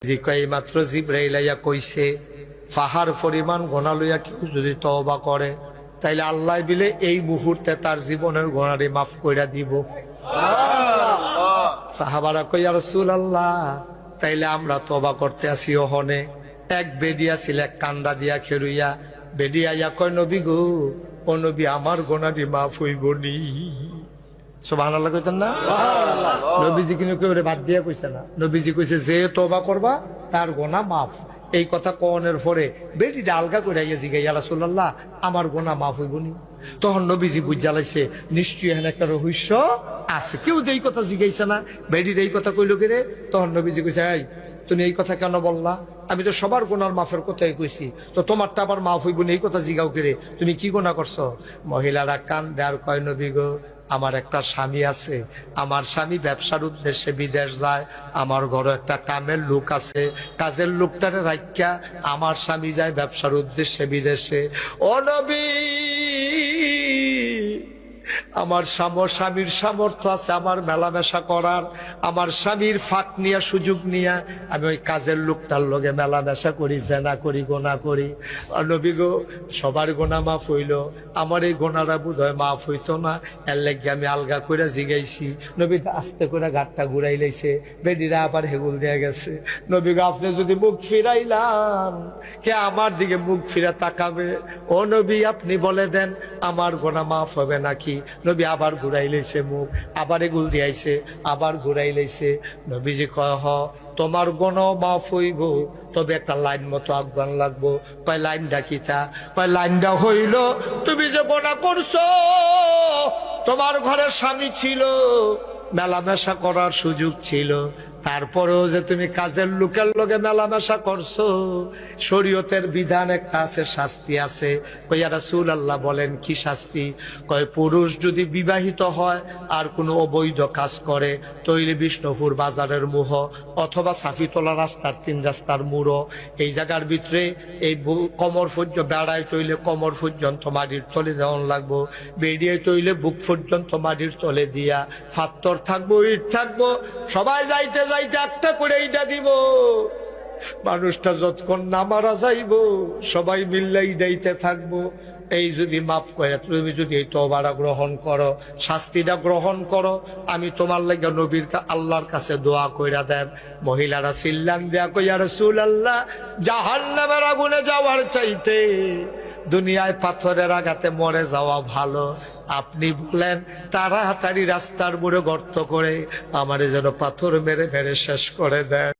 মাত্র জিবরাইল আইয়া কইছে পাহাড় পরিমাণ গোনা লইয়া কেউ যদি তওবা করে তাইলে আল্লাহ বিলে এই মুহূর্তে তার জীবনের গোনারে মাফ কইরা দিব। সাহাবারা কই ইয়া রাসূলুল্লাহ, তাইলে আমরা তওবা করতে আসি ওহনে। এক বেডিয়া ছিল এক কান্দা দিয়া খেরুইয়া, বেডিয়া ইয়া কয় নবী গো, ও নবী আমার গোনারে মাফ হইব নি? সুবহানাল্লাহ কইতেন না? নবীজি কিন্তু কেউ বাদ দিয়া কইছে না, নবীজি কইছে যে তওবা করবা তার গোনা মাফ। এই কথা কওনের পরে বেটিটা আলগা করে জিগাই ইয়া রাসূলুল্লাহ আমার গোনা মাফ হইব নি? তখন নবীজি বুঝা লাইছে নিশ্চয়ই এখানে একটা রহস্য আছে। কেউ যে এই কথা জিগাইছে না, বেটির এই কথা কইল কে রে? তখন নবীজি কইছে এই তুমি এই কথা কেন বললা? আমি তো সবার গোনার মাফের কথাই কইছি, তো তোমারটা আবার মাফ হইব না এই কথা জিগাও কে রে? তুমি কি গোনা করছো? মহিলারা কান্দে আর কয় নবী গো, আমার একটা স্বামী আছে, আমার স্বামী ব্যবসার উদ্দেশ্যে বিদেশ যায়, আমার ঘরে একটা কামের লোক আছে, কাজের লোকটারে রাখিয়া আমার স্বামী যায় ব্যবসার উদ্দেশ্যে বিদেশে। ও নবী, আমার স্বামীর সামর্থ্য আছে আমার মেলামেশা করার, আমার স্বামীর ফাঁক নিয়ে সুযোগ নিয়ে আমি ওই কাজের লোকটার লগে মেলামেশা করি, জেনা করি, গোনা করি। নবী গো, সবার গোনা মাফ হইল, আমার এই গোনাটা বোধ হয় মাফ হইতো না, এর লাগে আমি আলগা করে জিগাইছি। নবী আস্তে করে ঘাটটা ঘুরাই লাইছে, বেডিরা আবার হেগুল দিয়ে গেছে। নবী গো, আপনি যদি মুখ ফিরাইলাম, কে আমার দিকে মুখ ফিরে তাকাবে? ও নবী, আপনি বলে দেন আমার গোনা মাফ হবে নাকি? নবী আবার ঘুরাই লাইছে মুখ, আবার এগুল দিয়াইছে, আবার ঘুরাই লাইছে। নবীজি কয় হ, তোমার গোনা মাফ হইব, তবে একটা লাইন মতো আহ্বান লাগবো। কয় লাইনটা কিতা? কয় লাইনটা হইল তুমি যে গোনা করছো, তোমার ঘরে স্বামী ছিল, মেলামেশা করার সুযোগ ছিল, তারপরেও যে তুমি কাজের লোকের লগে মেলামেশা করছো, শরীয়তের বিধান একটা আছে, শাস্তি আছে। কইয়া রাসূলুল্লাহ বলেন কি শাস্তি? কয় পুরুষ যদি বিবাহিত হয় আর কোনো অবৈধ কাজ করে, তৈলে বিষ্ণুপুর বাজারের মুহ অথবা সাফিতলা রাস্তার 3 রাস্তার মুড়ো, এই জায়গার ভিতরে এই কমর পর্যন্ত বেড়ায় তৈলে কমর পর্যন্ত মাটির তলে দেওয়ান লাগবো, বেরিয়ে তৈলে বুক পর্যন্ত মাটির তলে দিয়া, ফাত্তর থাকবো, ইট থাকবো, সবাই যাইতে যাইতে একটা করে এইটা দিব। মানুষটা যতক্ষণ না মারা যাইব সবাই মিল্লাই যাইতে থাকবো। এই যদি মাফ করে তুমি যদি এই তওবাটা গ্রহণ করো, শাস্তিটা গ্রহণ করো, আমি তোমার লাগে নবীর আল্লাহর কাছে দোয়া কইরা দেব। মহিলারা চিল্লান দেয়া কই ইয়া রাসূলুল্লাহ, জাহান্নামের আগুনে যাওয়ার চাইতে দুনিয়ায় পাথরের আঘাতে মরে যাওয়া ভালো। আপনি বলেন তাড়াতাড়ি রাস্তার মোড়ে গর্ত করে আমারে যেন পাথর মেরে মেরে শেষ করে দেন।